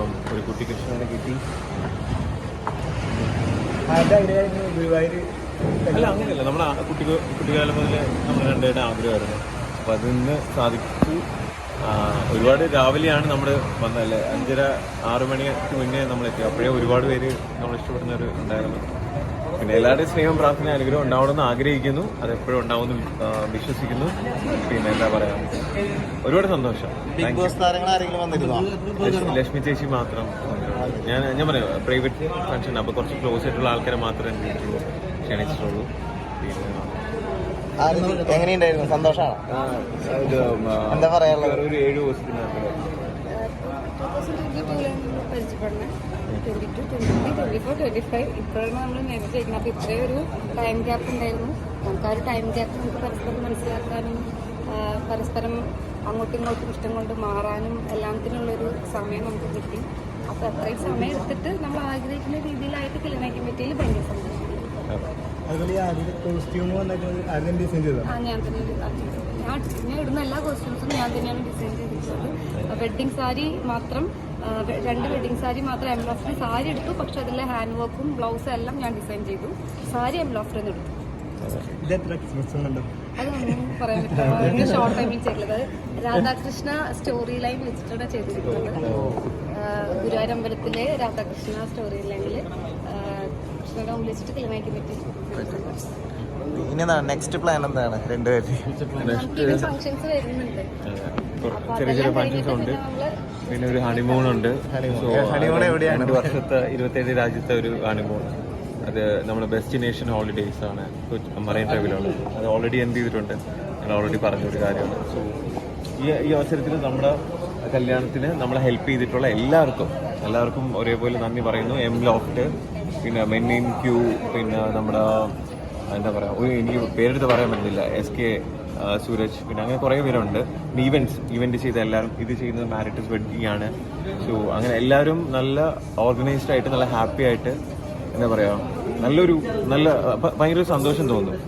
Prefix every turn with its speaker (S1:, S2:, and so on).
S1: അപ്പം ഒരു കുട്ടി കൃഷ്ണനെ കിട്ടി. അല്ല അങ്ങനെയല്ല, നമ്മൾ കുട്ടിക്കാലം മുതൽ നമ്മൾ രണ്ടുപേരുടെ ആഗ്രഹമായിരുന്നു. അപ്പോൾ അതിന്ന് സാധിച്ചു. ഒരുപാട് രാവിലെയാണ് നമ്മൾ വന്നതല്ലേ, 5:30-6 മണിക്ക് മുന്നേ നമ്മളെത്തി. അപ്പോഴേ ഒരുപാട് പേര് നമ്മൾ ഇഷ്ടപ്പെടുന്നവർ ഉണ്ടായിരുന്നു. പിന്നെ എല്ലാവരുടെയും സ്നേഹം, പ്രാർത്ഥന, അനുഗ്രഹം ഉണ്ടാവണമെന്ന് ആഗ്രഹിക്കുന്നു. അതെപ്പോഴും ഉണ്ടാവുമെന്ന് വിശ്വസിക്കുന്നു. പിന്നെ എന്താ പറയാ, ഒരുപാട് സന്തോഷം. ലക്ഷ്മി ചേച്ചി മാത്രം. ഞാൻ പറയാം, പ്രൈവറ്റ് ഫംഗ്ഷൻ, അപ്പോൾ കുറച്ച് ക്ലോസ് ആയിട്ടുള്ള ആൾക്കാരെ മാത്രമേ ക്ഷണിച്ചിട്ടുള്ളൂ.
S2: എങ്ങനെയുണ്ടായിരുന്നു? സന്തോഷമാണ്. എന്താ പറയാനുള്ളത്?
S1: ഒരു 7 ദിവസത്തിനകത്ത്
S3: പരിചയപ്പെടണം. 22, 23, 24, 25 ഇപ്പോഴാണ് നമ്മൾ മാരേജ് കഴിക്കുന്നത്. അപ്പോൾ ഇത്രയും ഒരു ടൈം ഗ്യാപ്പ് ഉണ്ടായിരുന്നു. നമുക്ക് ആ ഒരു ടൈം ഗ്യാപ്പ് നമുക്ക് പരസ്പരം മനസ്സിലാക്കാനും പരസ്പരം അങ്ങോട്ടും ഇങ്ങോട്ടും ഇഷ്ടം കൊണ്ട് മാറാനും എല്ലാത്തിനുള്ളൊരു സമയം നമുക്ക് കിട്ടി. അപ്പോൾ അത്രയും സമയം എടുത്തിട്ട് നമ്മൾ ആഗ്രഹിക്കുന്ന രീതിയിലായിട്ട് കല്യാണിക്കാൻ പറ്റിയതിൽ ഭയങ്കര സന്തോഷം. ഞാൻ ഇടുന്ന എല്ലാ കോസ്റ്റ്യൂംസും ഞാൻ തന്നെയാണ് ഡിസൈൻ ചെയ്തിട്ടുള്ളത്. വെഡ്ഡിങ് സാരി മാത്രം 2 വെഡ്ഡിങ് സാരി മാത്രം എംബ്രോയിഡറി സാരി എടുത്തു. പക്ഷെ അതിലെ ഹാൻഡ് വർക്കും ബ്ലൗസും എല്ലാം ഞാൻ ഡിസൈൻ ചെയ്തു. സാരി എംബ്രോയിഡറി എടുത്തു. അതൊന്നും പറയാൻ പറ്റില്ല, ഷോർട്ട് ടൈമിൽ ചെയ്തിട്ടുള്ളത്. രാധാകൃഷ്ണ സ്റ്റോറി ലൈൻ വെച്ചിട്ടാണ് ചെയ്തിരിക്കുന്നത്. ഗുരുവായൂരമ്പലത്തിലെ രാധാകൃഷ്ണ സ്റ്റോറി ലൈനിൽ കൃഷ്ണയുടെ മുമ്പിൽ വെച്ചിട്ട് കല്യാണിക്കാൻ പറ്റി.
S2: ഇനി നെക്സ്റ്റ് പ്ലാൻ എന്താണ്?
S3: ഫംഗ്ഷൻസ് വരുന്നുണ്ട്,
S1: ചെറിയ ചെറിയ ഫംഗ്ഷൻസ് ഉണ്ട്. പിന്നെ ഒരു ഹണിമൂൺ ഉണ്ട്.
S2: ഹണിമൂൺ എവിടെയാണ്?
S1: 2 വർഷത്തെ 27 രാജ്യത്തെ ഒരു ഹണിമൂൺ. അത് നമ്മുടെ ഡെസ്റ്റിനേഷൻ ഹോളിഡേയ്സ് ആണ്, മറൈൻ ഡ്രൈവിലാണ്. അത് ഓൾറെഡി എന്ത് ചെയ്തിട്ടുണ്ട്, ഞാൻ ഓൾറെഡി പറഞ്ഞൊരു കാര്യമാണ്. സോ ഈ അവസരത്തിൽ നമ്മുടെ കല്യാണത്തിന് നമ്മളെ ഹെൽപ്പ് ചെയ്തിട്ടുള്ള എല്ലാവർക്കും ഒരേപോലെ നന്ദി പറയുന്നു. എം ലോഫ്റ്റ്, പിന്നെ മെന്നിൻ ക്യൂ, പിന്നെ നമ്മുടെ എന്താ പറയുക, എനിക്ക് പേരെടുത്ത് പറയാൻ പറ്റുന്നില്ല, SK സൂരജ്, പിന്നെ അങ്ങനെ കുറേ പേരുണ്ട്. ഇവന്റ് ചെയ്ത എല്ലാവരും, ഇത് ചെയ്യുന്നത് മാരിറ്റസ് വെഡ്ഡിങ് ആണ്. സോ അങ്ങനെ എല്ലാവരും നല്ല ഓർഗനൈസ്ഡ് ആയിട്ട്, നല്ല ഹാപ്പി ആയിട്ട്, എന്താ പറയുക, ഭയങ്കര സന്തോഷം തോന്നുന്നു.